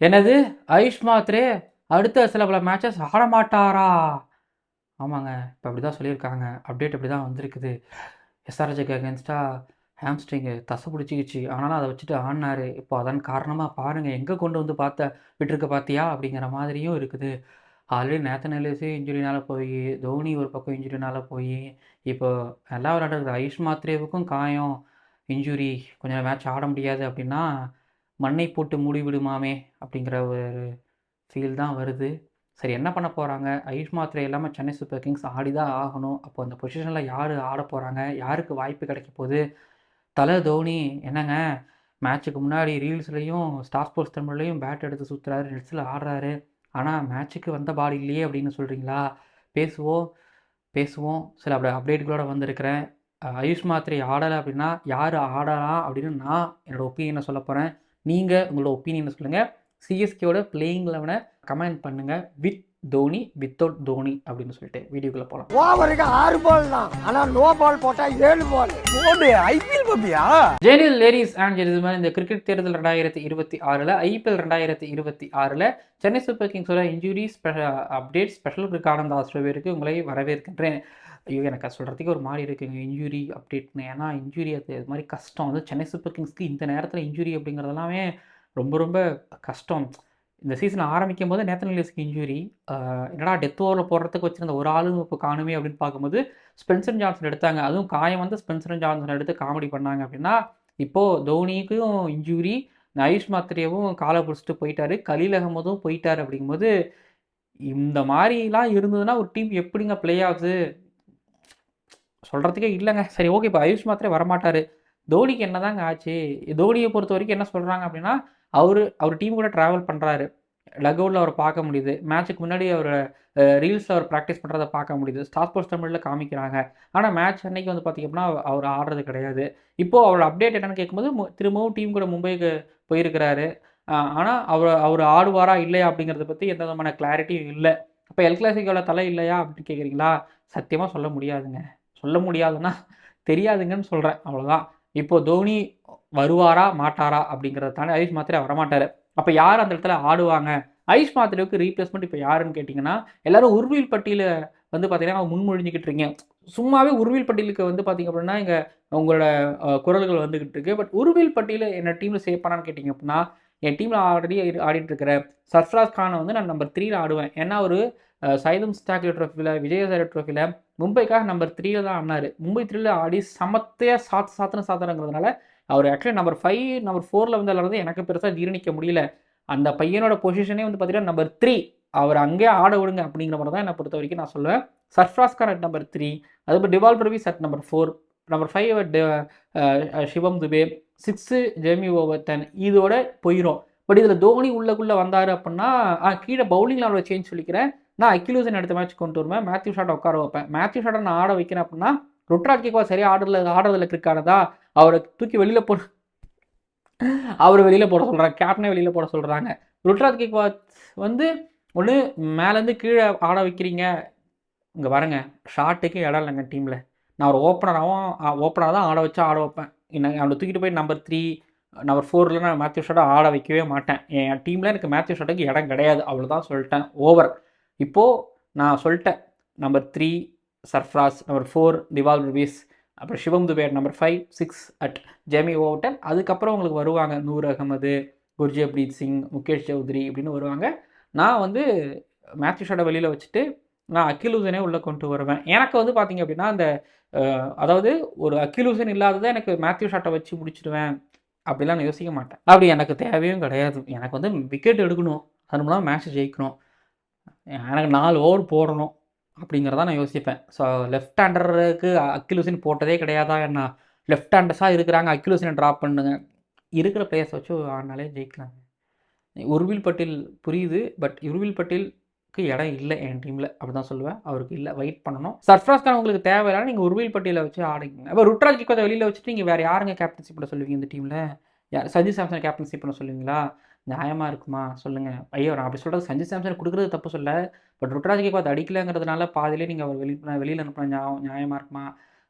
என்னது? ஆயுஷ் மாத்ரே அடுத்த சில பல மேட்சஸ் ஆட மாட்டாரா? ஆமாங்க. இப்ப அப்படிதான் சொல்லியிருக்காங்க. அப்டேட் இப்படிதான் வந்திருக்குது. எஸ்ஆர்ஹெச்க்கு அகைன்ஸ்டா ஹாம்ஸ்ட்ரிங் தச புடிச்சுக்கிச்சு. ஆனாலும் அத வச்சுட்டு ஆடுனாரு. இப்போ அதன் காரணமா பாருங்க எங்க கொண்டு வந்து விட்டுருக்கு பாத்தியா? அப்படிங்கிற மாதிரியும் இருக்குது. ஆல்ரெடி நேத்தன் எல்லிஸே இன்ஜுரினால போயி, தோனி ஒரு பக்கம் இன்ஜுரினால போயி, இப்போ நல்லா விளையாடுறது ஆயுஷ் மாத்ரேவுக்கும் காயம், இன்ஜுரி கொஞ்சம் மேட்ச் ஆட முடியாது அப்படின்னா, மண்ணை போட்டு மூடிவிடுமாமே அப்படிங்கிற ஒரு ஃபீல் தான் வருது. சரி என்ன பண்ண போறாங்க? ஆயுஷ் மாத்ரே இல்லாம சென்னை சூப்பர் கிங்ஸ் ஆடி தான் ஆகணும். அப்போ அந்த பொசிஷன்ல யாரு ஆடப் போறாங்க? யாருக்கு வாய்ப்பு கிடைக்க போது? தோனி என்னங்க மேட்ச்சுக்கு முன்னாடி ரீல்ஸ்லயும், ஸ்டார் ஸ்போர்ட்ஸ் தமிழ்லயும் பேட் எடுத்து சுத்துறாரு, நெட்ஸ்ல ஆடுறாரு. ஆனா மேட்ச்சுக்கு வந்த பால் இல்லையே அப்படின்னு சொல்றீங்களா? பேசுவோம், பேசுவோம். சில அப்டேட்களோட வந்திருக்கிறேன். ஆயுஷ் மாத்ரே ஆடல அப்படின்னா, யாரு ஆடலாம் அப்படின்னு நான் என்னோட ஒப்பீனியன சொல்லப் போறேன். நீங்க உங்களோட ஒப்பீனியன சொல்லுங்க. சிஎஸ்கேவோட பிளேயிங் 11 கமெண்ட் பண்ணுங்க. வித் தோனி, வித்தவுட் தோனி அப்படின்னு சொல்லிட்டு வீடியோக்குள்ள போலாம். ஓவருக்கு 6 பால் தான். ஆனா நோ பால் போட்டா 7 பால். போடு ஐபிஎல் பாப்பியா? ஜெனில் லேடிஸ் அண்ட் ஜென்டில்மேன், இந்த கிரிக்கெட் தேர்தல் 2026ல ஐபிஎல் 2026ல சென்னை சூப்பர் கிங்ஸோட இன்ஜுரி அப்டேட் ஸ்பெஷல் ஆனந்த் ஆஸ்திரேலியாவிற்கு உங்களை வரவேற்கின்றேன். ஐயோ எனக்கு அது சொல்கிறதுக்கே ஒரு மாதிரி இருக்குங்க இன்ஜுரி அப்டேட்னு. ஏன்னா இன்ஜுரி அது மாதிரி கஷ்டம். வந்து சென்னை சூப்பர் கிங்ஸ்க்கு இந்த நேரத்தில் இன்ஜுரி அப்படிங்கிறதெல்லாமே ரொம்ப ரொம்ப கஷ்டம். இந்த சீசன் ஆரம்பிக்கும் போது நேத்தன் எல்லிஸ்க்கு இன்ஜுரி. என்னடா டெத் ஓவரில் போடுறதுக்கு வச்சிருந்த ஒரு ஆளும் இப்போ காணுமே அப்படின்னு பார்க்கும்போது ஸ்பென்சர் ஜான்சன் எடுத்தாங்க. அதுவும் காயம் வந்து ஸ்பென்சர் ஜான்சன் எடுத்து காமெடி பண்ணாங்க அப்படின்னா, இப்போது தோனிக்கும் இன்ஜூரி, ஆயுஷ் மாத்ரேவும் காலை பிடிச்சிட்டு போயிட்டாரு. கலீல் அகமதும் போயிட்டாரு அப்படிங்கும்போது, இந்த மாதிரிலாம் இருந்ததுன்னா ஒரு டீம் எப்படிங்க பிளே ஆஃப்ஸு சொல்கிறதுக்கே இல்லைங்க. சரி ஓகே இப்போ ஆயுஷ் மாத்ரே வரமாட்டார். தோனிக்கு என்னதாங்க ஆச்சு? தோனியை பொறுத்த வரைக்கும் என்ன சொல்கிறாங்க அப்படின்னா, அவர் டீம் கூட ட்ராவல் பண்ணுறாரு. டக்அவுட்டில் அவரை பார்க்க முடியுது. மேட்ச்சுக்கு முன்னாடி அவர் ரீல்ஸில் அவர் ப்ராக்டிஸ் பண்ணுறத பார்க்க முடியுது. ஸ்டார் ஸ்போர்ட்ஸ் தமிழில் காமிக்கிறாங்க. ஆனால் மேட்ச் அன்னைக்கு வந்து பார்த்திங்க அப்படின்னா அவர் ஆடுறது கிடையாது. இப்போது அவரோட அப்டேட் என்னென்னு கேட்கும்போது திரும்பவும் டீம் கூட மும்பைக்கு போயிருக்கிறாரு. ஆனால் அவர் ஆடுவாரா இல்லையா அப்படிங்கிறத பற்றி எந்த விதமான கிளாரிட்டியும் இல்லை. அப்போ எல் கிளாசிக்கோவில் தலை இல்லையா அப்படின்னு கேட்குறீங்களா? சத்தியமாக சொல்ல முடியாதுங்க. சொல்ல முடியாதுன்னா தெரியாதுங்கன்னு சொல்கிறேன், அவ்வளோதான். இப்போது தோனி வருவாரா மாட்டாரா அப்படிங்கிறத தாண்டி ஆயுஷ் மாத்ரே வரமாட்டார். அப்போ யார் அந்த இடத்துல ஆடுவாங்க? ஆயுஷ் மாத்ரேவுக்கு ரீப்ளேஸ்மெண்ட் இப்போ யாருன்னு கேட்டிங்கன்னா, எல்லாரும் உருவில் பட்டியல வந்து பார்த்தீங்கன்னா முன்மொழிஞ்சிக்கிட்டு இருக்கீங்க. சும்மாவே உருவில் பட்டியலுக்கு வந்து பார்த்தீங்க அப்படின்னா, இங்கே உங்களோட குரல்கள் வந்துகிட்டு இருக்கு. பட் உருவில் பட்டியல என்ன டீமில் சேர்ப்பானான்னு கேட்டிங்க அப்படின்னா, என் டீமில் ஆல்ரெடி ஆடிட்டு இருக்கிற சர்ஃப்ராஸ் கானை வந்து நான் நம்பர் 3ல ஆடுவேன். ஏன்னா ஒரு சைதம் ஸ்டாக்லி ட்ரோஃபியில், விஜயசாகர் ட்ரோஃபியில் மும்பைக்காக நம்பர் 3ல தான் ஆடினார். மும்பை 3ல ஆடி சமத்தையாக சாத்துறங்கிறதுனால அவர் ஆக்சுவலி நம்பர் 5, நம்பர் 4ல வந்து விளாட்றது எனக்கு பெருசாக ஜீரணிக்க முடியல. அந்த பையனோட பொசிஷனே வந்து பார்த்தீங்கன்னா நம்பர் 3. அவர் அங்கேயே ஆட விடுங்க அப்படிங்கிற மாதிரி தான் என்னை பொறுத்த வரைக்கும் நான் சொல்லுவேன். சர்ஃப்ராஸ் கான் அட் நம்பர் 3, அதுக்கப்புறம் Dewald Brevis at number 4, number 5 at Shivam Dube, 6 Jamie Overton இதோட போயிடும். பட் இதில் தோனி உள்ளக்குள்ளே வந்தார் அப்படின்னா கீழே பவுலிங்கில் அவரோட சேஞ்ச் சொல்லிக்கிறேன். நான் அக்கிலூசன் அடுத்த மேட்ச் கொண்டு வருவேன். மேத்யூ ஷாட்டை உட்கார வைப்பேன். மேத்யூ ஷாட்டை நான் ஆட வைக்கிறேன் அப்படின்னா ருட்ராஜ் கேக்வாட் சரியாக ஆடுறதில்ல கிரிக்கானதா அவரை தூக்கி வெளியில் அவர் வெளியில் போட சொல்கிறாங்க. கேப்டனே வெளியில் போட சொல்கிறாங்க. ருட்ராஜ் கேக்வாட் வந்து ஒன்று மேலேருந்து கீழே ஆட வைக்கிறீங்க. இங்கே பாருங்க ஷாட்டுக்கு இடம் இல்லைங்க டீமில். நான் ஒரு ஓப்பனராக தான் ஆட வச்சா ஆட வைப்பேன். அவனை தூக்கிட்டு போய் நம்பர் 3, நம்பர் 4ல் நான் மேத்யூ ஷாட்டை ஆட வைக்கவே மாட்டேன். என் டீமில் எனக்கு மேத்யூ ஷாட்டுக்கு இடம் கிடையாது. அவ்வளோதான் சொல்லிட்டேன். ஓவர். இப்போது நான் சொல்லிட்டேன். Number 3 Sarfaraz, number 4 Dewald Brevis, அப்புறம் Shivam Dube number 5, 6 at Jamie Overton. அதுக்கப்புறம் உங்களுக்கு வருவாங்க நூர் அகமது, குர்ஜப்ரீத் சிங், முகேஷ் சௌத்ரி இப்படின்னு வருவாங்க. நான் வந்து மேத்யூ ஷாட்டை வெளியில் வச்சுட்டு நான் அக்கிலூசனே உள்ளே கொண்டு வருவேன். எனக்கு வந்து பார்த்திங்க அப்படின்னா அந்த அதாவது ஒரு அக்கிலூசன் இல்லாததை எனக்கு மேத்யூ ஷாட்டை வச்சு முடிச்சிடுவேன் அப்படிலாம் நான் யோசிக்க மாட்டேன். அப்படி எனக்கு தேவையும் கிடையாது. எனக்கு வந்து விக்கெட் எடுக்கணும், அது மூலம் மேட்ச் ஜெயிக்கணும், எனக்கு 4 ஓவர் போடணும் அப்படிங்கிறதான் நான் யோசிப்பேன். ஸோ லெஃப்ட் ஹேண்டருக்கு அக்கிலூசன் போட்டதே கிடையாதா என்ன? லெஃப்ட் ஹேண்டர்ஸாக இருக்கிறாங்க, அக்கிலூசனை ட்ராப் பண்ணுங்க. இருக்கிற பிளேயர்ஸ் வச்சு ஆடினாலே ஜெயிக்கலாங்க. உருவில் பட்டேல் புரியுது, பட் உருவில் பட்டேலுக்கு இடம் இல்லை என் டீமில், அப்படி தான் சொல்லுவேன். அவருக்கு இல்லை, வெயிட் பண்ணணும். சர்ஃப்ராஸ் கான் உங்களுக்கு தேவையில்லைன்னா நீங்கள் உருவில் பட்டேலை வச்சு ஆடிங்க. அப்போ ருட்ராஜ் கேக்வாத்தை வெளியில் வச்சுட்டு நீங்கள் வேறு யாருங்க கேப்டன்ஷிப் பண்ண சொல்லுவீங்க இந்த டீமில்? சஞ்சு சாம்சன் கேப்டன்ஷிப் பண்ண சொல்லுவீங்களா? நியாயமாக இருக்குமா சொல்லுங்கள்? ஐயோ நான் அப்படி சொல்கிறது சஞ்சு சாம்சன் கொடுக்குறது தப்பு சொல்ல, பட் ருட்ராஜ் கேக்வாத் அடிக்கலைங்கிறதுனால பாதிலே நீங்கள் அவர் வெளியில் அனுப்பின நியாயமாக இருக்குமா?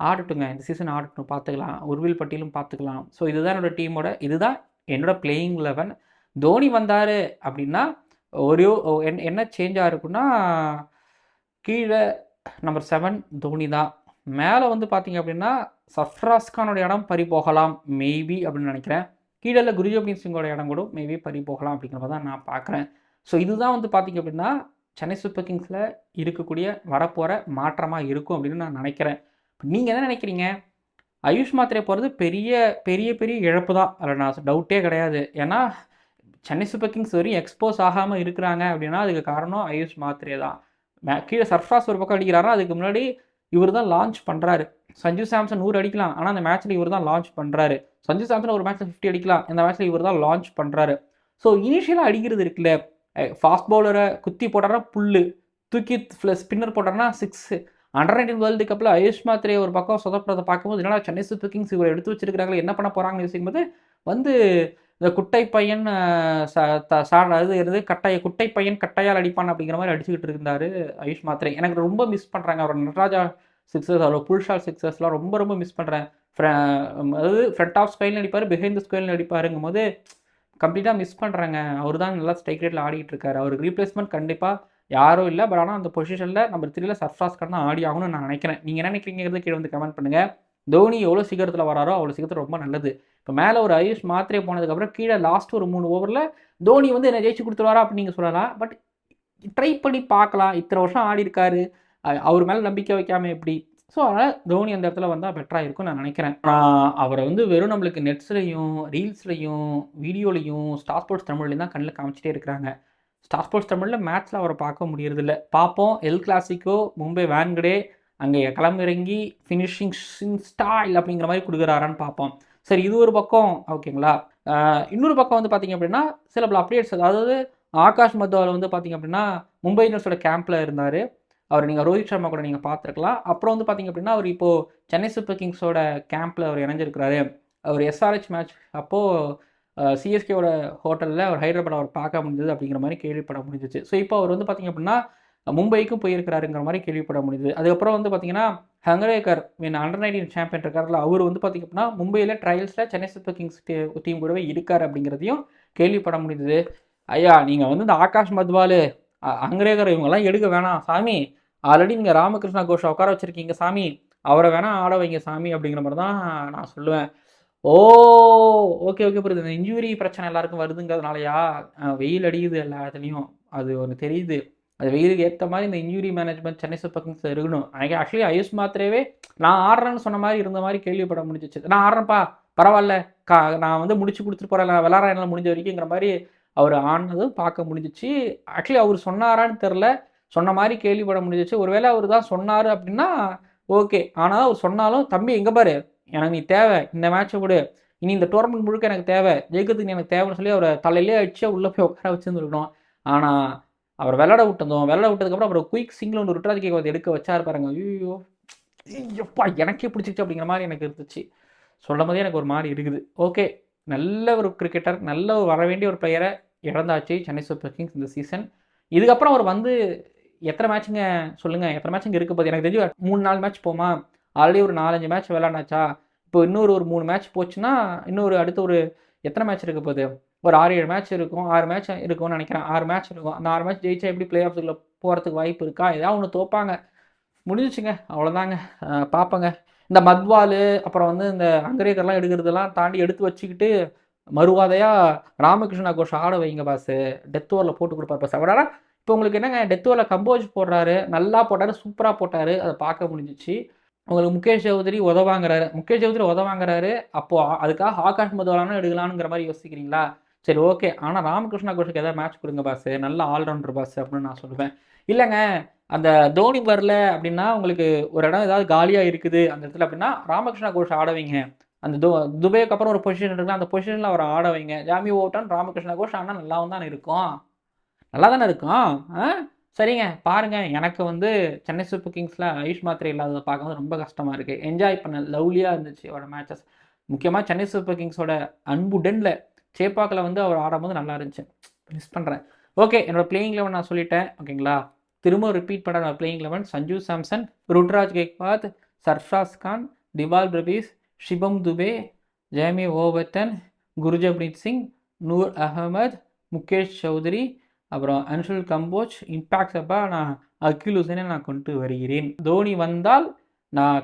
ஆடட்டுங்க, இந்த சீசன் ஆடட்டும், பார்த்துக்கலாம். உருவில் பட்டியலும் பார்த்துக்கலாம். ஸோ இதுதான் என்னோடய டீமோட, இதுதான் என்னோட பிளேயிங் 11. தோனி வந்தார் அப்படின்னா ஒரே என்ன சேஞ்சாக இருக்குன்னா கீழே நம்பர் 7 தோனி தான். மேலே வந்து பார்த்தீங்க அப்படின்னா சர்ஃப்ராஸ் கானோட இடம் பறி போகலாம் மேபி அப்படின்னு நினைக்கிறேன். கீழே குர்ஜப்ரீத் சிங்கோட இடம் கூட மேபி பறி போகலாம் அப்படிங்கிற மாதிரி தான் நான் பார்க்குறேன். ஸோ இதுதான் வந்து பார்த்தீங்க அப்படின்னா சென்னை சூப்பர் கிங்ஸில் இருக்கக்கூடிய வரப்போகிற மாற்றமாக இருக்கும் அப்படின்னு நான் நினைக்கிறேன். நீங்கள் என்ன நினைக்கிறீங்க? ஆயுஷ் மாத்ரே போகிறது பெரிய பெரிய பெரிய இழப்பு தான், அதில் நான் டவுட்டே கிடையாது. ஏன்னா சென்னை சூப்பர் கிங்ஸ் வரையும் எக்ஸ்போஸ் ஆகாமல் இருக்கிறாங்க அப்படின்னா அதுக்கு காரணம் ஆயுஷ் மாத்ரே தான். கீழே சர்ஃப்ராஸ் ஒரு பக்கம் அடிக்கிறாரா, அதுக்கு முன்னாடி இவர் தான் லான்ச் பண்ணுறாரு. சஞ்சு சாம்சன் 100 அடிக்கலாம், ஆனால் அந்த மேட்ச்சில் இவர் தான் லான்ச் பண்ணுறாரு. சஞ்சு சாம்சன் ஒரு மேட்ச்சில் 50 அடிக்கலாம், இந்த மேட்ச்சில் இவர் தான் லான்ச் பண்ணுறாரு. ஸோ இனிஷியலாக அடிக்கிறது இருக்குல்ல, ஃபாஸ்ட் பவுலரை குத்தி போட்டார்னா புல்லு, தூக்கி ஸ்பின்னர் போட்டார்னா 6. அண்டர்-19 வேர்ல்டு கப்பில் ஆயுஷ் மாத்ரே ஒரு பக்கம் சொதப்படுறதை பார்க்கும்போது என்னடா சென்னை சூப்பர் கிங்ஸ் இவரை எடுத்து வச்சிருக்கிறாங்களே, என்ன பண்ண போகிறாங்கன்னு யோசிக்கும்போது வந்து இந்த குட்டை பையன் குட்டை பையன் கட்டையால் அடிப்பான் அப்படிங்கிற மாதிரி அடிச்சுக்கிட்டு இருந்தார் ஆயுஷ் மாத்ரே. எனக்கு ரொம்ப மிஸ் பண்ணுறாங்க அவர் நடராஜா சிக்ஸர்ஸ், அவர் புல் ஷாட் சிக்ஸர்ஸ்லாம் ரொம்ப ரொம்ப மிஸ் பண்ணுறேன். அதாவது ஃப்ரண்ட் ஆஃப் ஸ்கொயர்னு அடிப்பார், பிஹைண்ட் த ஸ்கொயர்னு அடிப்பாருங்கும் போது கம்ப்ளீட்டாக மிஸ் பண்ணுறாங்க. அவர் தான் நல்லா ஸ்ட்ரைக் ரேட்டில் ஆடிட்டு இருக்காரு. அவருக்கு ரீப்ளேஸ்மெண்ட் கண்டிப்பாக யாரும் இல்லை. பட் ஆனால் அந்த பொசிஷனில் நம்பர் 3 சர்ஃப்ராஸ் கான் தான் ஆடி ஆகணும்னு நான் நினைக்கிறேன். நீங்கள் என்ன நினைக்கிறீங்கிறது கீழே வந்து கமெண்ட் பண்ணுங்கள். தோனி எவ்வளோ சீக்கிரத்தில் வராரோ அவ்வளோ சீக்கிரத்தில் ரொம்ப நல்லது. இப்போ மேலே ஒரு ஆயுஷ் மாத்ரே போனதுக்கப்புறம் கீழே லாஸ்ட் ஒரு 3 ஓவரில் தோனி வந்து என்ன ஜெயிச்சு கொடுத்துருவாரா அப்படின்னு நீங்கள் சொல்லலாம். பட் ட்ரை பண்ணி பார்க்கலாம். இத்தனை வருஷம் ஆடி இருக்காரு, அவர் மேலே நம்பிக்கை வைக்காமல் எப்படி? ஸோ அதனால் தோனி அந்த இடத்துல வந்தால் பெட்டராக இருக்கும்னு நான் நினைக்கிறேன். அவரை வந்து வெறும் நம்மளுக்கு நெட்ஸ்லையும் ரீல்ஸ்லையும் வீடியோலையும் ஸ்டார் ஸ்போர்ட்ஸ் தமிழ்லையும் தான் கண்ணில் காமிச்சிட்டே இருக்கிறாங்க. ஸ்டார் ஸ்போர்ட்ஸ் தமிழில் மேட்ச்சில் அவரை பார்க்க முடியறதில்ல. பார்ப்போம் எல் கிளாசிக்கோ மும்பை வான்கடே அங்கே களமிறங்கி ஃபினிஷிங் ஸ்டைல் அப்படிங்கிற மாதிரி கொடுக்குறாரான்னு பார்ப்போம். சரி, இது ஒரு பக்கம் ஓகேங்களா. இன்னொரு பக்கம் வந்து பார்த்திங்க அப்படின்னா சில பல அப்டேட்ஸ், அதாவது ஆகாஷ் மத்வால் வந்து பார்த்திங்க அப்படின்னா மும்பை இந்தியன்ஸோட கேம்பில் இருந்தார். அவர் நீங்கள் ரோஹித் சர்மா கூட நீங்கள் பார்த்துருக்கலாம். அப்புறம் வந்து பார்த்திங்க அப்படின்னா அவர் இப்போது சென்னை சூப்பர் கிங்ஸோட கேம்பில் அவர் இணைஞ்சிருக்கிறாரு. அவர் எஸ்ஆர்ஹெச் மேட்ச் அப்போது சிஎஸ்கேவோட ஹோட்டலில் அவர் ஹைதராபாத் அவர் பார்க்க முடிஞ்சது அப்படிங்கிற மாதிரி கேள்விப்பட முடிஞ்சிச்சு. ஸோ இப்போ அவர் வந்து பார்த்திங்க அப்படின்னா மும்பைக்கும் போயிருக்கிறாருங்கிற மாதிரி கேள்விப்பட முடியுது. அதுக்கப்புறம் வந்து பார்த்திங்கன்னா ஹங்கரேக்கர் அண்டர்-19 சாம்பியன் இருக்கார்ல, அவர் வந்து பார்த்திங்க அப்படின்னா மும்பையில் ட்ரையல்ஸில் சென்னை சூப்பர் கிங்ஸ் டீம் கூடவே இருக்கார் அப்படிங்கிறதையும் கேள்விப்பட முடியுது. ஐயா, நீங்கள் வந்து இந்த ஆகாஷ் மத்வால் ஹங்கரேக்கர் இவங்கெல்லாம் எடுக்க வேணாம் சாமி, ஆல்ரெடி நீங்கள் ராமகிருஷ்ணா கோஷை உட்கார வச்சுருக்கீங்க சாமி, அவரை வேணால் ஆட வைங்க சாமி அப்படிங்கிற மாதிரி தான் நான் சொல்லுவேன். ஓகே புரியுது. இந்த இன்ஜுரி பிரச்சனை எல்லாருக்கும் வருதுங்கிறதுனாலயா? வெயில் அடிக்குது எல்லா இடத்துலையும், அது ஒன்று தெரியுது. அது வெயிலுக்கு ஏற்ற மாதிரி இந்த இன்ஜுரி மேனேஜ்மெண்ட் சென்னை சூப்பர் கிங்ஸில் இருக்கணும். ஆக்சுவலி ஆயுஷ் மாத்ரேவே நான் ஆடுறேன்னு சொன்ன மாதிரி இருந்த மாதிரி கேள்விப்பட முடிஞ்சிச்சு. நான் ஆடுறேன்ப்பா பரவாயில்ல, நான் வந்து முடிச்சு கொடுத்துட்டு போகிறேன், நான் விளாட்றேன் என்னால் முடிஞ்ச வரைக்குங்கிற மாதிரி அவர் ஆடினதும் பார்க்க முடிஞ்சிச்சு. ஆக்சுவலி அவர் சொன்னாரான்னு தெரில, சொன்ன மாதிரி கேள்விப்பட முடிஞ்சிச்சு. ஒருவேளை அவர் தான் சொன்னார் அப்படின்னா ஓகே. ஆனால் அவர் சொன்னாலும் தம்பி எங்கே பாரு, எனக்கு நீ தேவை, இந்த மேட்ச்சை விடு, இனி இந்த டோர்னமெண்ட் முழுக்க எனக்கு தேவை, ஜெயிக்கிறதுக்கு எனக்கு தேவைன்னு சொல்லி அவரை தலையிலே அடிச்சு உள்ளே போய் உட்கார வச்சுருந்துருக்கணும். ஆனால் அவர் விளாட விட்டதுக்கப்புறம் அப்புறம் குயிக் சிங்கிள் ஒன்று ருட்ராஜ் கேக்வாத் எடுக்க வச்சாரு பாருங்க. ஐயோ எப்பா எனக்கே பிடிச்சிச்சு அப்படிங்கிற மாதிரி எனக்கு இருந்துச்சு. சொல்லும் போதே எனக்கு ஒரு மாதிரி இருக்குது. ஓகே, நல்ல ஒரு கிரிக்கெட்டர், நல்ல ஒரு வர வேண்டிய ஒரு பிளேயரை இழந்தாச்சு சென்னை சூப்பர் கிங்ஸ் இந்த சீசன். இதுக்கப்புறம் அவர் வந்து எத்தனை மேட்சுங்க சொல்லுங்கள், எத்தனை மேட்சுங்க இருக்க போகுது? எனக்கு தெரிஞ்சு 3-4 மேட்ச் போமா, ஆல்ரெடி ஒரு 4-5 மேட்ச் விளாண்டாச்சா, இப்போ இன்னொரு ஒரு 3 மேட்ச் போச்சுன்னா இன்னொரு அடுத்த ஒரு எத்தனை மேட்ச் இருக்க போகுது? ஒரு 6-7 மேட்ச் இருக்கும், 6 மேட்ச் இருக்கும்னு நினைக்கிறேன். 6 மேட்ச் இருக்கும். அந்த 6 மேட்ச் ஜெயிச்சா எப்படி பிளே ஆஃப்ஸுக்குள்ள போகிறதுக்கு வாய்ப்பு இருக்கா? ஏதாவது ஒன்று தோப்பாங்க, முடிஞ்சிச்சுங்க, அவ்வளோதாங்க. பார்ப்பங்க. இந்த மத்வால் அப்புறம் வந்து இந்த ஹங்கரேக்கர்லாம் எடுக்கிறதெல்லாம் தாண்டி எடுத்து வச்சுக்கிட்டு மறுவாதையாக ராமகிருஷ்ணா கோஷ் ஆட வைங்க பாஸு, டெத் ஓவரில் போட்டு கொடுப்பார் பாஸ். அவரால் இப்போ உங்களுக்கு என்னங்க, டெத் ஓவரில் கம்போஸ் போடுறாரு, நல்லா போட்டார், சூப்பராக போட்டார், அதை பார்க்க முடிஞ்சிச்சு. உங்களுக்கு முகேஷ் சௌத்ரி உதவாங்கிறாரு. அப்போது அதுக்காக ஆகாஷ் மத்வாலானும் எடுக்கலானுங்கிற மாதிரி யோசிக்கிறீங்களா? சரி ஓகே, ஆனால் ராமகிருஷ்ணா கோஷுக்கு எதாவது மேட்ச் கொடுங்க பாஸு, நல்ல ஆல்ரவுண்டர் பாஸ் அப்படின்னு நான் சொல்லுவேன். இல்லைங்க, அந்த தோனி வரல அப்படின்னா உங்களுக்கு ஒரு இடம் ஏதாவது காலியாக இருக்குது அந்த இடத்துல அப்படின்னா ராமகிருஷ்ணா கோஷ் ஆட வைங்க. அந்த துபேக்கு அப்புறம் ஒரு பொசிஷன் இருக்குல்ல, அந்த பொசிஷனில் அவர் ஆட வைங்க. ஜாமி ஓட்டன் ராமகிருஷ்ணா கோஷ் ஆனால் நல்லாவும் தானே இருக்கும், நல்லா தானே இருக்கும். சரிங்க, பாருங்கள். எனக்கு வந்து சென்னை சூப்பர் கிங்ஸில் ஆயுஷ் மாத்ரே இல்லாததை பார்க்கும்போது ரொம்ப கஷ்டமாக இருக்குது. என்ஜாய் பண்ண லவ்லியாக இருந்துச்சு அவரோட மேட்சஸ். முக்கியமாக சென்னை சூப்பர் கிங்ஸோட அன்புடனில் சேப்பாக்கில் வந்து அவர் ஆடும்போது நல்லா இருந்துச்சு. மிஸ் பண்ணுறேன். ஓகே, என்னோடய பிளேயிங் 11 நான் சொல்லிட்டேன் ஓகேங்களா. திரும்ப ரிப்பீட் பண்ண playing 11: Sanju Samson, Ruturaj Gaikwad, Sarfaraz Khan, Dewald Brevis, Shivam Dube, Jamie Overton, Gurjapneet Singh, Noor Ahmad, Mukesh Choudhary, அப்புறம் அன்சுல் கம்போஜ், இம்பாக்ட் சப்பா, நான் அகில் ஹுசைனை நான் கொண்டு வருகிறேன். தோனி வந்தால் நான்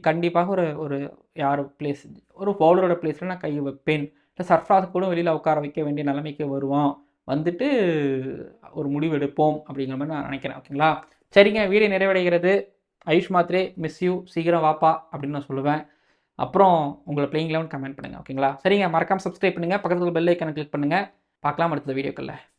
கண்டிப்பாக ஒரு ஒரு யார் பிளேஸ் ஒரு பவுலரோட பிளேஸில் நான் கை வைப்பேன். இல்லை சர்ஃப்ராஸ் கூட வெளியில் உட்கார வைக்க வேண்டிய நிலைமைக்கு வருவான். வந்துட்டு ஒரு முடிவு எடுப்போம் அப்படிங்கிற மாதிரி நான் நினைக்கிறேன். ஓகேங்களா? சரிங்க, வீடியோ நிறைவடைகிறது. ஆயுஷ் மாத்ரே மிஸ் யூ, சீக்கிரம் வாப்பா அப்படின்னு நான் சொல்லுவேன். அப்புறம் உங்களை பிளேயிங் 11 கமெண்ட் பண்ணுங்கள். ஓகேங்களா? சரிங்க, மறக்காமல் சப்ஸ்கிரைப் பண்ணுங்கள், பக்கத்தில் பெல் ஐக்கானை கிளிக் பண்ணுங்கள். பார்க்கலாம் அடுத்த வீடியோக்களில்.